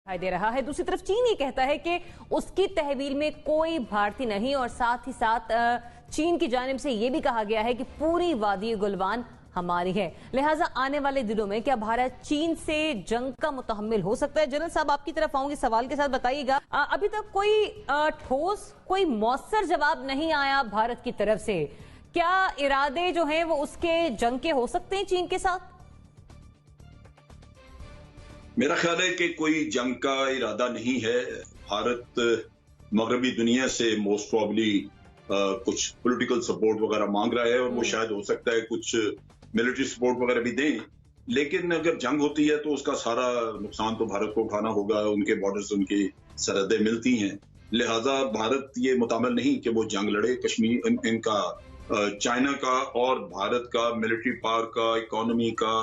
दिखाई दे रहा है। दूसरी तरफ चीन ये कहता है कि उसकी तहवील में कोई भारतीय नहीं और साथ ही साथ चीन की जानिब से ये भी कहा गया है कि पूरी वादी गुलवान हमारी है। लिहाजा आने वाले दिनों में क्या भारत चीन से जंग का मुतहम्मिल हो सकता है? जनरल साहब आपकी तरफ आऊंगी, सवाल के साथ बताइएगा, अभी तक कोई ठोस कोई मौसर जवाब नहीं आया भारत की तरफ से। क्या इरादे जो हैं वो उसके जंग के हो सकते हैं चीन के साथ? मेरा ख्याल है कि कोई जंग का इरादा नहीं है। भारत मगरबी दुनिया से मोस्ट प्रॉब्ली कुछ पॉलिटिकल सपोर्ट वगैरह मांग रहा है और वो शायद हो सकता है कुछ मिलिट्री सपोर्ट वगैरह भी दें, लेकिन अगर जंग होती है तो उसका सारा नुकसान तो भारत को उठाना होगा। उनके बॉर्डर्स, उनकी सरहदें मिलती हैं, लिहाजा भारत ये मुतामिल नहीं कि वो जंग लड़े। कश्मीर इनका चाइना का और भारत का मिलिट्री पावर का, इकोनॉमी का,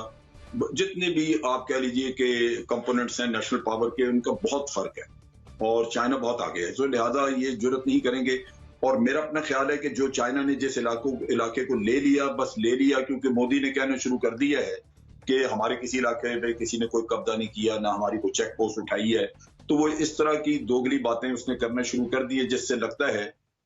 जितने भी आप कह लीजिए कि कंपोनेंट्स हैं नेशनल पावर के, उनका बहुत फर्क है और चाइना बहुत आगे है, तो लिहाजा ये जरूरत नहीं करेंगे। और मेरा अपना ख्याल है कि जो चाइना ने जिस इलाके को ले लिया, बस ले लिया क्योंकि मोदी ने कहना शुरू कर दिया है कि हमारे किसी इलाके में किसी ने कोई कब्जा नहीं किया, ना हमारी कोई चेक पोस्ट उठाई है, तो वो इस तरह की दोगली बातें उसने करना शुरू कर दी है, जिससे लगता है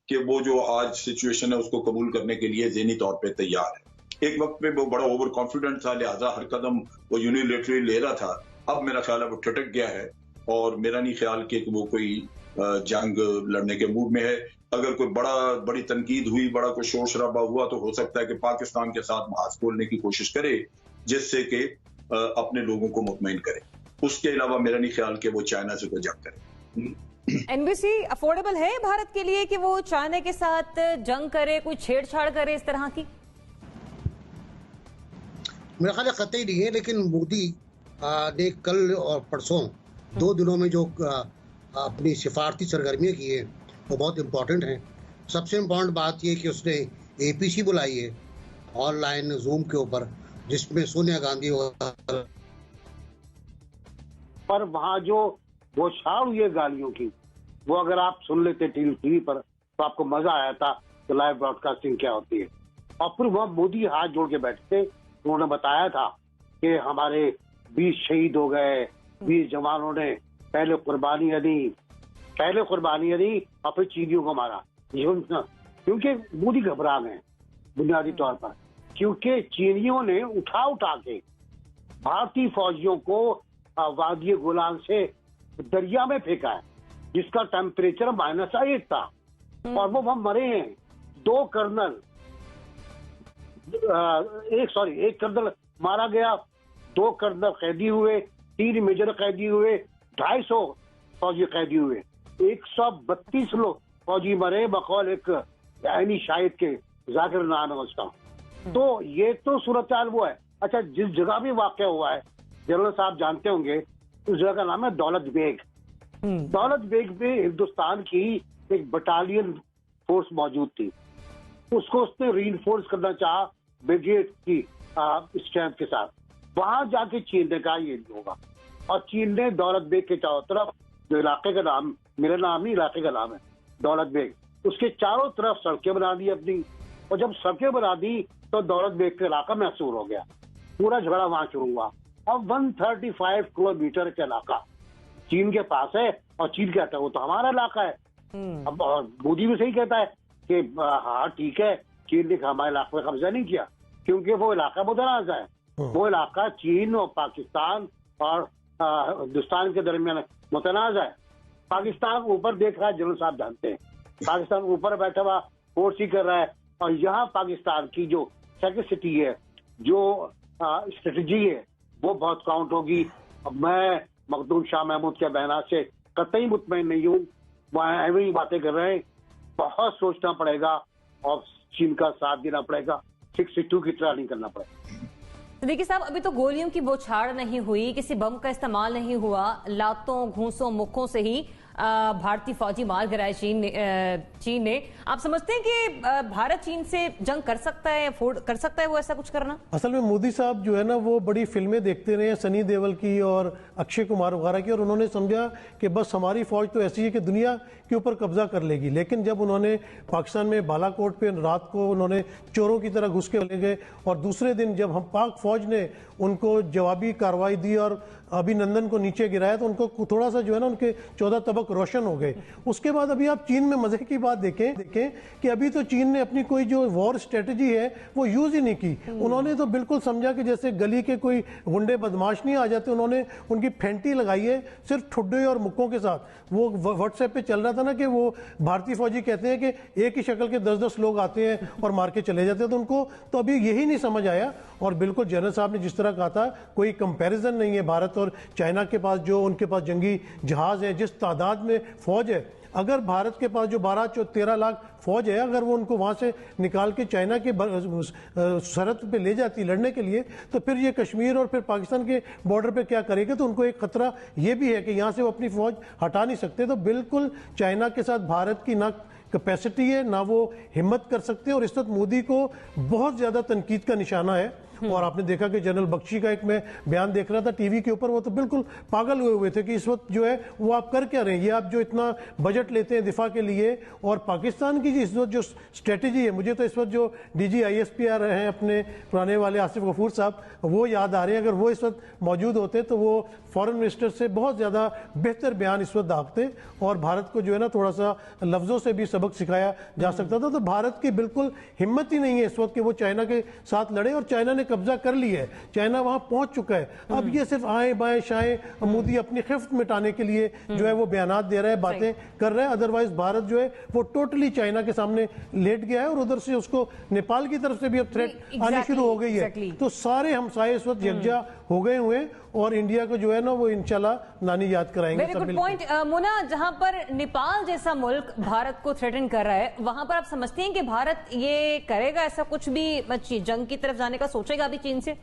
कि वो जो आज सिचुएशन है उसको कबूल करने के लिए ज़हनी तौर पर तैयार है। एक वक्त में वो बड़ा ओवर कॉन्फिडेंट था, लिहाजा हर कदम वो यूनिलैटरली ले रहा था। अब मेरा ख्याल है वो ठटक गया है और मेरा नहीं ख्याल कि वो कोई जंग लड़ने के मूड में है। अगर कोई बड़ी तनकीद हुई, बड़ा कोई शोर शराबा हुआ, तो हो सकता है कि पाकिस्तान के साथ महाज खोलने की कोशिश करे, जिससे कि अपने लोगों को मुतमईन करे। उसके अलावा मेरा नहीं ख्याल कि वो चाइना से कोई जंग करे। एनबीसी अफोर्डेबल है भारत के लिए कि वो चाइना के साथ जंग करे, कोई छेड़छाड़ करे इस तरह की? मेरा ख्याल कतई नहीं है, लेकिन मोदी ने कल और परसों 2 दिनों में जो अपनी सिफारती सरगर्मियाँ की है वो बहुत इम्पोर्टेंट हैं। सबसे इम्पोर्टेंट बात यह कि उसने एपीसी बुलाई है ऑनलाइन जूम के ऊपर, जिसमें सोनिया गांधी पर वहाँ जो बौछार हुई है गालियों की, वो अगर आप सुन लेते टीवी पर तो आपको मजा आया था कि लाइव ब्रॉडकास्टिंग क्या होती है। और फिर वहाँ मोदी हाथ जोड़ के बैठते, उन्होंने बताया था कि हमारे 20 शहीद हो गए, 20 जवानों ने पहले कुर्बानी दी और फिर चीनियों को मारा। क्योंकि मोदी घबरा गए बुनियादी तौर पर, क्योंकि चीनियों ने उठा के भारतीय फौजियों को वादी गोलान से दरिया में फेंका है, जिसका टेम्परेचर -8 था और वो वहां मरे हैं। 2 कर्नल, एक कर्नल मारा गया, 2 कर्नल कैदी हुए, 3 मेजर कैदी हुए, 250 फौजी कैदी हुए, 132 लोग फौजी मरे बकौल एक ऐनी शाहिद के, जाकिर नाम है उसका। तो ये तो सूरत हाल वो है। अच्छा, जिस जगह भी वाक़या हुआ है, जनरल साहब जानते होंगे, उस जगह का नाम है दौलत बेग। दौलत बेग में हिंदुस्तान की एक बटालियन फोर्स मौजूद थी, उसको उसने रीइंफोर्स करना चाहा ब्रिगेड की स्ट्रेंथ के साथ। वहां जाके चीन ने कहा ये नहीं होगा, और चीन ने दौलत बेग के चारों तरफ, जो इलाके का नाम, मेरा नाम नहीं, इलाके का नाम है दौलत बेग, उसके चारों तरफ सड़कें बना दी अपनी। और जब सड़कें बना दी तो दौलत बेग का इलाका महसूर हो गया, पूरा झगड़ा वहां शुरू हुआ। अब 135 किलोमीटर का इलाका चीन के पास है और चीन कहता है वो तो हमारा इलाका है। अब मोदी भी सही कहता है कि हाँ ठीक है, चीन ने हमारे इलाके में कब्जा नहीं किया, क्योंकि वो इलाका मुतनाज़ है। वो इलाका चीन और पाकिस्तान और हिंदुस्तान के दरमियान मुतनाज़ है। पाकिस्तान ऊपर देख रहा है, जनरल साहब जानते हैं, पाकिस्तान ऊपर बैठा हुआ फोर्स ही कर रहा है, और यहाँ पाकिस्तान की जो सेक्रेसिटी है, जो स्ट्रेटजी है, वो बहुत काउंट होगी। मैं मखदूम शाह महमूद के बयान से कतई मुतमईन नहीं हूँ, वहाँ ऐसी बातें कर रहे हैं, बहुत सोचना पड़ेगा और चीन का साथ देना पड़ेगा, 662 की तरह नहीं करना पड़ेगा। देखिए साहब, अभी तो गोलियों की बौछार नहीं हुई, किसी बम का इस्तेमाल नहीं हुआ, लातों घूंसों मुक्कों से ही भारतीय फौजी मार गिराए चीन ने। आप समझते हैं कि भारत चीन से जंग कर सकता है, अफोर्ड कर सकता है वो ऐसा कुछ करना? असल में मोदी साहब जो है ना, वो बड़ी फिल्में देखते रहे, सनी देओल की और अक्षय कुमार वगैरह की, और उन्होंने समझा कि बस हमारी फौज तो ऐसी है कि दुनिया के ऊपर कब्जा कर लेगी। लेकिन जब उन्होंने पाकिस्तान में बालाकोट पे रात को उन्होंने चोरों की तरह घुस के ले गए, और दूसरे दिन जब हम पाक फौज ने उनको जवाबी कार्रवाई दी और अभिनंदन को नीचे गिराया तो उनको थोड़ा सा जो है ना उनके 14 तबक रोशन हो गए। उसके बाद अभी आप चीन में मजे की बात देखें कि अभी तो चीन ने अपनी कोई जो वॉर स्ट्रेटजी है वो यूज ही नहीं की। उन्होंने तो बिल्कुल समझा कि जैसे गली के कोई गुंडे बदमाश नहीं आ जाते, उन्होंने उनकी फेंटी लगाई है सिर्फ ठुड्डे और मुक्कों के साथ। वो व्हाट्सएप पे चल रहा था ना कि वो भारतीय फौजी कहते हैं कि एक ही शक्ल के 10-10 लोग आते हैं और मार के चले जाते हैं। तो उनको तो अभी यही नहीं समझ आया। और बिल्कुल जनरल साहब ने जिस तरह कहा था, कोई कंपैरिजन नहीं है भारत और चाइना के पास, जो उनके पास जंगी जहाज है, जिस तादाद में फौज है। अगर भारत के पास जो 12-13 लाख फौज है, अगर वो उनको वहां से निकाल के चाइना के सरहद पे ले जाती लड़ने के लिए, तो फिर ये कश्मीर और फिर पाकिस्तान के बॉर्डर पे क्या करेंगे। तो उनको एक खतरा ये भी है कि यहाँ से वो अपनी फौज हटा नहीं सकते। तो बिल्कुल चाइना के साथ भारत की ना कैपेसिटी है ना वो हिम्मत कर सकते। और इस वक्त मोदी को बहुत ज्यादा तनकीद का निशाना है। और आपने देखा कि जनरल बख्शी का एक मैं बयान देख रहा था टीवी के ऊपर, वो तो बिल्कुल पागल हुए थे कि इस वक्त जो है वो आप कर क्या रहे हैं, ये आप जो इतना बजट लेते हैं दिफा के लिए, और पाकिस्तान की इस वक्त जो स्ट्रेटेजी है, मुझे तो इस वक्त जो DG ISP आ रहे हैं अपने पुराने वाले आसिफ गफूर साहब, वो याद आ रहे हैं। अगर वो इस वक्त मौजूद होते तो वो फॉरेन मिनिस्टर से बहुत ज़्यादा बेहतर बयान इस वक्त दागते और भारत को जो है ना थोड़ा सा लफ्ज़ों से भी सबक सिखाया जा सकता था। तो भारत की बिल्कुल हिम्मत ही नहीं है इस वक्त कि वो चाइना के साथ लड़े, और चाइना ने कब्जा कर लिया है, चाइना वहां पहुंच चुका है। अब ये सिर्फ आए बाएं शाएं मोदी अपनी खिफ्त मिटाने के लिए जो है वो बयानात दे रहा है, बातें कर रहा है। अदरवाइज भारत जो है वो टोटली चाइना के सामने लेट गया है। और उधर से उसको नेपाल की तरफ से भी अब थ्रेट आनी शुरू हो गई है। तो सारे हमसाये इस वक्त यकजा हो गए हुए हैं और इंडिया को जो है ना वो इंशाल्लाह नानी याद कराएंगे। वेरी गुड पॉइंट मुना। जहां पर नेपाल जैसा मुल्क भारत को थ्रेटन कर रहा है, वहां पर आप समझते हैं कि भारत ये करेगा ऐसा कुछ भी, जंग की तरफ जाने का सोचेगा अभी चीन से?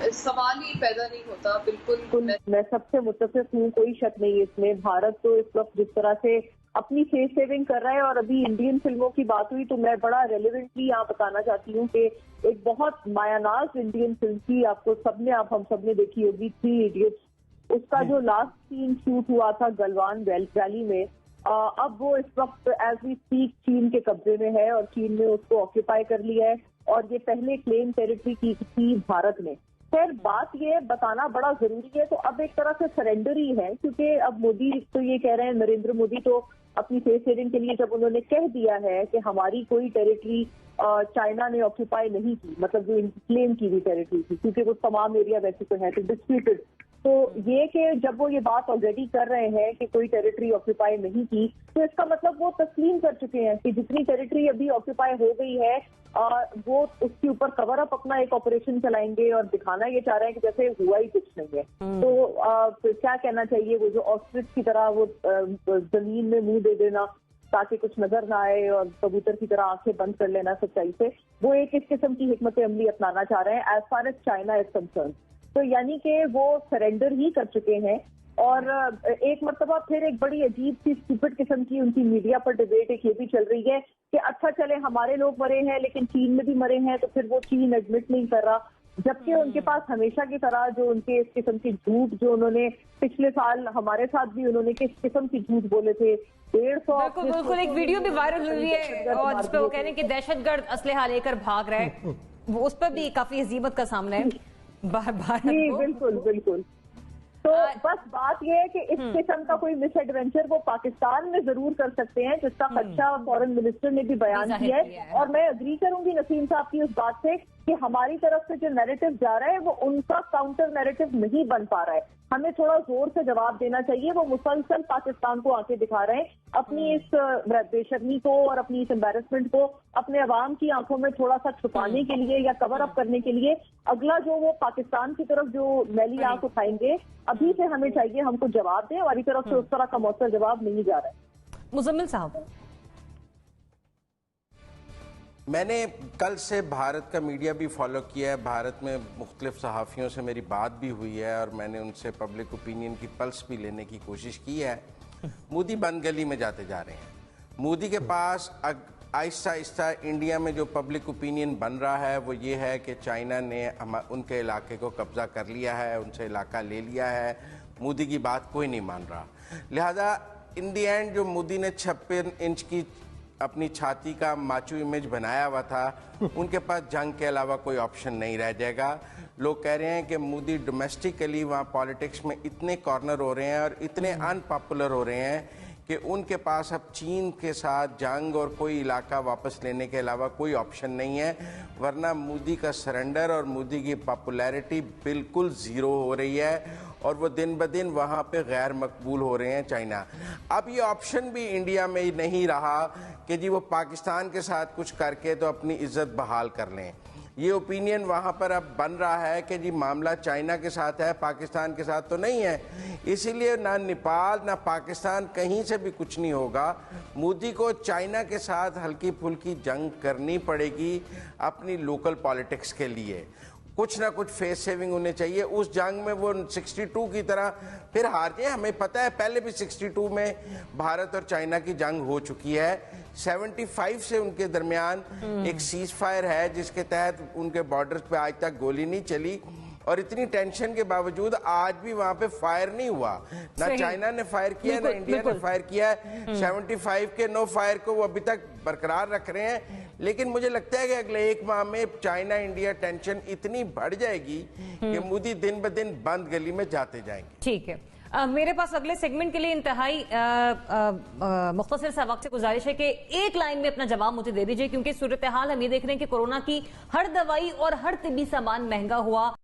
सवाल ही पैदा नहीं होता। बिल्कुल मैं सबसे मुत्तफिक हूँ, कोई शक नहीं इसमें। भारत तो इस वक्त जिस तरह से अपनी फेस सेविंग कर रहा है, और अभी इंडियन फिल्मों की बात हुई तो मैं बड़ा रेलेवेंटली यहाँ बताना चाहती हूँ कि एक बहुत मायानाज इंडियन फिल्म थी, आपको सबने हम सबने देखी होगी, 3 इडियट्स। उसका जो लास्ट सीन शूट हुआ था गलवान वैली में, अब वो इस वक्त एज वी स्पीक चीन के कब्जे में है और चीन ने उसको ऑक्यूपाई कर लिया है। और ये पहले क्लेम टेरिटरी की थी भारत ने। खैर बात ये बताना बड़ा जरूरी है। तो अब एक तरह से सरेंडर ही है, क्योंकि अब मोदी तो ये कह रहे हैं, नरेंद्र मोदी तो अपनी फेस सेविंग के लिए जब उन्होंने कह दिया है कि हमारी कोई टेरिटरी चाइना ने ऑक्यूपाई नहीं की, मतलब जो क्लेम की हुई टेरिटरी थी, क्योंकि वो तमाम एरिया वैसे तो है तो डिस्प्यूटेड। तो ये कि जब वो ये बात ऑलरेडी कर रहे हैं कि कोई टेरिटरी ऑक्यूपाई नहीं की, तो इसका मतलब वो तस्लीम कर चुके हैं कि जितनी टेरिटरी अभी ऑक्यूपाई हो गई है वो उसके ऊपर कवर अप अपना एक ऑपरेशन चलाएंगे और दिखाना ये चाह रहे हैं कि जैसे हुआ ही कुछ नहीं है। तो क्या कहना चाहिए, वो जो ऑस्ट्रिच की तरह वो जमीन में मुंह दे देना ताकि कुछ नजर ना आए और कबूतर की तरह आंखें बंद कर लेना सच्चाई से, वो एक इस किस्म की हिकमत अमली अपनाना चाह रहे हैं as far as China is concern. तो यानी कि वो सरेंडर ही कर चुके हैं। और एक मरतबा फिर एक बड़ी अजीब सी स्टूपिड किस्म की उनकी मीडिया पर डिबेट एक ये भी चल रही है कि अच्छा चले हमारे लोग मरे हैं लेकिन चीन में भी मरे हैं, तो फिर वो चीन एडमिट नहीं कर रहा, जबकि उनके पास हमेशा की तरह जो उनके इस किस्म की झूठ, जो उन्होंने पिछले साल हमारे साथ भी उन्होंने किस किस्म की झूठ बोले थे, 150 बिल्कुल एक वीडियो भी वायरल हुई है और जिस पे वो कह रहे हैं कि दहशतगर्द असलहा लेकर भाग रहे हैं, उस पर भी काफी अजीमत का सामना है भारत को। बिल्कुल बिल्कुल। तो बस बात यह है कि इस किस्म का कोई मिस एडवेंचर वो पाकिस्तान में जरूर कर सकते हैं, जिसका खदशा फॉरेन मिनिस्टर ने भी बयान किया है। और मैं अग्री करूंगी नसीम साहब की उस बात से कि हमारी तरफ से जो नैरेटिव जा रहा है वो उनका काउंटर नैरेटिव नहीं बन पा रहा है। हमें थोड़ा जोर से जवाब देना चाहिए। वो मुसलसल पाकिस्तान को आके दिखा रहे हैं अपनी इस बेशर्मी को और अपनी इस एम्बेरसमेंट को अपने अवाम की आंखों में थोड़ा सा छुपाने के लिए या कवर अप करने के लिए। अगला जो वो पाकिस्तान की तरफ जो मैली आंख उठाएंगे, अभी से हमें चाहिए हमको जवाब दें। हमारी तरफ से उस तरह का मौसर जवाब नहीं जा रहा है। मुजम्मिल साहब, मैंने कल से भारत का मीडिया भी फॉलो किया है। भारत में मुख्तलिफ सहाफ़ियों से मेरी बात भी हुई है और मैंने उनसे पब्लिक ओपिनियन की पल्स भी लेने की कोशिश की है। मोदी बंद गली में जाते जा रहे हैं। मोदी के पास आहिस्ता आहिस्ता इंडिया में जो पब्लिक ओपिनियन बन रहा है वो ये है कि चाइना ने उनके इलाके को कब्ज़ा कर लिया है, उनसे इलाका ले लिया है। मोदी की बात कोई नहीं मान रहा। लिहाजा इन दी एंड जो मोदी ने 56 इंच की अपनी छाती का माचू इमेज बनाया हुआ था, उनके पास जंग के अलावा कोई ऑप्शन नहीं रह जाएगा। लोग कह रहे हैं कि मोदी डोमेस्टिकली वहाँ पॉलिटिक्स में इतने कॉर्नर हो रहे हैं और इतने अनपॉपुलर हो रहे हैं कि उनके पास अब चीन के साथ जंग और कोई इलाका वापस लेने के अलावा कोई ऑप्शन नहीं है। वरना मोदी का सरेंडर और मोदी की पॉपुलैरिटी बिल्कुल ज़ीरो हो रही है और वो दिन ब दिन वहाँ पे गैर मकबूल हो रहे हैं चाइना। अब ये ऑप्शन भी इंडिया में नहीं रहा कि जी वो पाकिस्तान के साथ कुछ करके तो अपनी इज्जत बहाल कर लें। ये ओपिनियन वहाँ पर अब बन रहा है कि जी मामला चाइना के साथ है, पाकिस्तान के साथ तो नहीं है। इसीलिए ना नेपाल ना पाकिस्तान कहीं से भी कुछ नहीं होगा। मोदी को चाइना के साथ हल्की फुल्की जंग करनी पड़ेगी अपनी लोकल पॉलिटिक्स के लिए। कुछ ना कुछ फेस सेविंग होने चाहिए। उस जंग में वो 62 की तरह फिर हार जाए। हमें पता है पहले भी 62 में भारत और चाइना की जंग हो चुकी है। 75 से उनके दरमियान एक सीज फायर है जिसके तहत उनके बॉर्डर्स पे आज तक गोली नहीं चली और इतनी टेंशन के बावजूद आज भी वहां पे फायर नहीं हुआ। ना चाइना ने फायर किया ना इंडिया ने फायर किया है। 75 के नो फायर को वो अभी तक बरकरार रख रहे हैं। लेकिन मुझे लगता है कि अगले 1 माह में चाइना इंडिया टेंशन इतनी बढ़ जाएगी कि मोदी दिन ब दिन बंद गली में जाते जाएंगे। ठीक है, मेरे पास अगले सेगमेंट के लिए इंतहाई मुख्तसर सा वक्त से गुजारिश है कि एक लाइन में अपना जवाब मुझे दे दीजिए, क्योंकि सूरत हाल हम ये देख रहे हैं कि कोरोना की हर दवाई और हर तिब्बी सामान महंगा हुआ।